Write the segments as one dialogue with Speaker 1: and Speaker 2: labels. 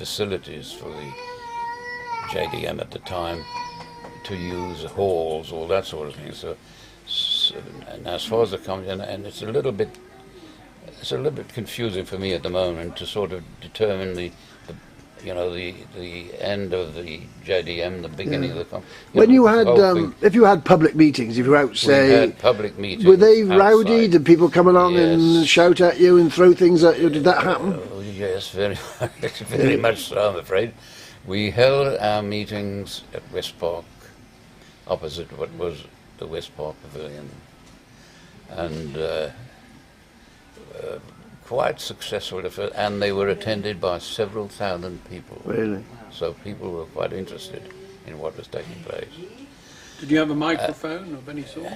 Speaker 1: facilities for the JDM at the time to use halls, all that sort of thing. So and as far as the company, and it's a little bit confusing for me at the moment to sort of determine the end of the JDM, the beginning of the company.
Speaker 2: When you had, if you had public meetings, if you were out, say,
Speaker 1: we had public meetings.
Speaker 2: Were they
Speaker 1: outside.
Speaker 2: rowdy? Did people come along
Speaker 1: Yes.
Speaker 2: and shout at you and throw things at you? Did that happen?
Speaker 1: Yes, very much so, I'm afraid. We held our meetings at West Park, opposite what was the West Park Pavilion, and quite successful, and they were attended by several thousand people.
Speaker 2: Really?
Speaker 1: So people were quite interested in what was taking place.
Speaker 3: Did you have a microphone of any sort?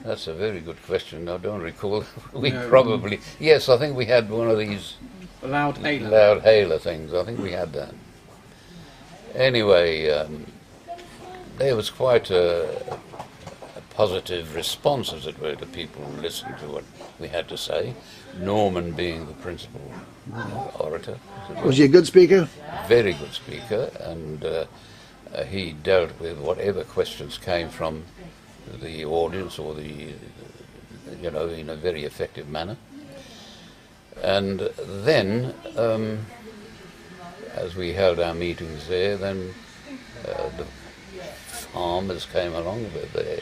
Speaker 1: That's a very good question. I don't recall. We
Speaker 3: No.
Speaker 1: probably, yes, I think we had one of these
Speaker 3: A loud hailer?
Speaker 1: loud hailer things. I think we had that. Anyway, there was quite a positive response, as it were, to people who listened to what we had to say. Norman being the principal orator.
Speaker 2: Was he a good speaker?
Speaker 1: Very good speaker, and he dealt with whatever questions came from the audience or in a very effective manner. And then, as we held our meetings there, then the farmers came along with their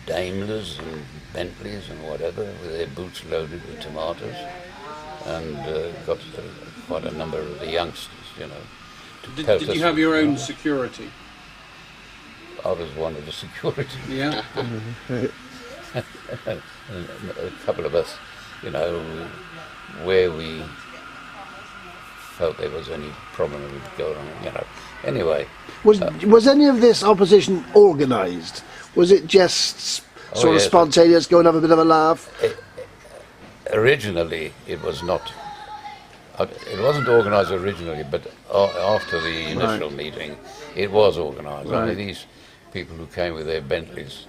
Speaker 1: Daimlers and Bentleys and whatever, with their boots loaded with tomatoes, and got quite a number of the youngsters, to pelt
Speaker 3: Did
Speaker 1: us
Speaker 3: you have
Speaker 1: with
Speaker 3: your own
Speaker 1: tomatoes.
Speaker 3: security?
Speaker 1: I was one of the security.
Speaker 3: Yeah.
Speaker 1: A couple of us, where we felt there was any problem with going on, Anyway.
Speaker 2: Was any of this opposition organised? Was it just sort of
Speaker 1: yes.
Speaker 2: spontaneous, go and have a bit of a laugh?
Speaker 1: Originally, it was not. It wasn't organised originally, but after the initial meeting, it was organised. I mean, these people who came with their Bentleys,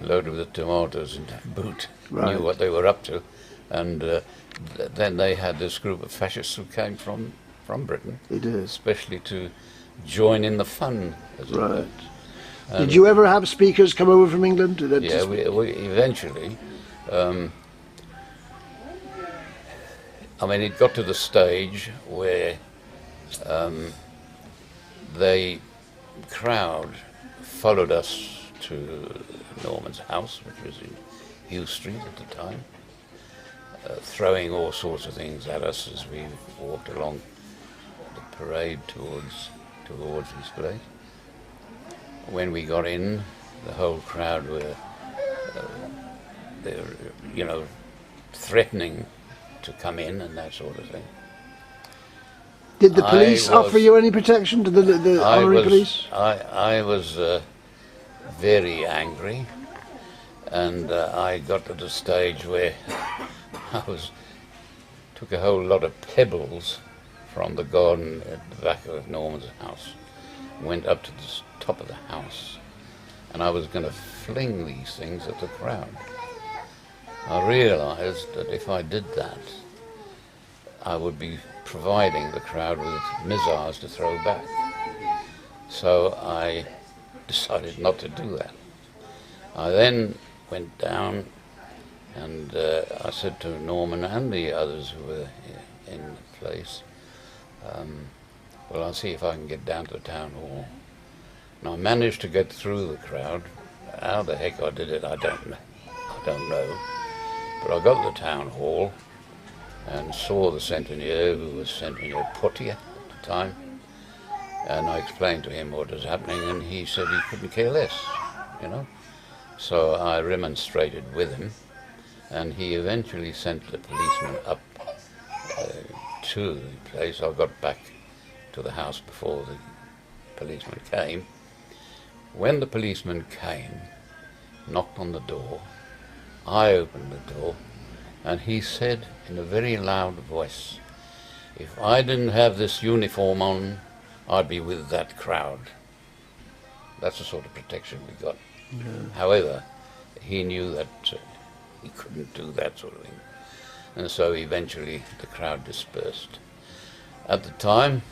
Speaker 1: loaded with tomatoes and boot, knew what they were up to, and then they had this group of fascists who came from Britain, especially to join in the fun, as it were.
Speaker 2: Did you ever have speakers come over from England?
Speaker 1: Yeah, we eventually. It got to the stage where the crowd followed us to Norman's house, which was in Hugh Street at the time, throwing all sorts of things at us as we walked along the parade towards his place. When we got in, the whole crowd were, threatening to come in and that sort of thing.
Speaker 2: Did the police offer you any protection? Did the honorary police?
Speaker 1: I was very angry, and I got to the stage where took a whole lot of pebbles from the garden at the back of Norman's house, went up to the top of the house, and I was going to fling these things at the crowd. I realised that if I did that, I would be providing the crowd with missiles to throw back. So I decided not to do that. I then went down and I said to Norman and the others who were in the place, well, I'll see if I can get down to the town hall. And I managed to get through the crowd. How the heck I did it, I don't know. But I got to the town hall and saw the centenier, who was centenier Portier at the time, and I explained to him what was happening, and he said he couldn't care less, So I remonstrated with him, and he eventually sent the policeman up to the place. I got back to the house before the policeman came. When the policeman came, knocked on the door, I opened the door, and he said in a very loud voice, "If I didn't have this uniform on, I'd be with that crowd." That's the sort of protection we got. However, he knew that he couldn't do that sort of thing. and so eventually the crowd dispersed. At the time,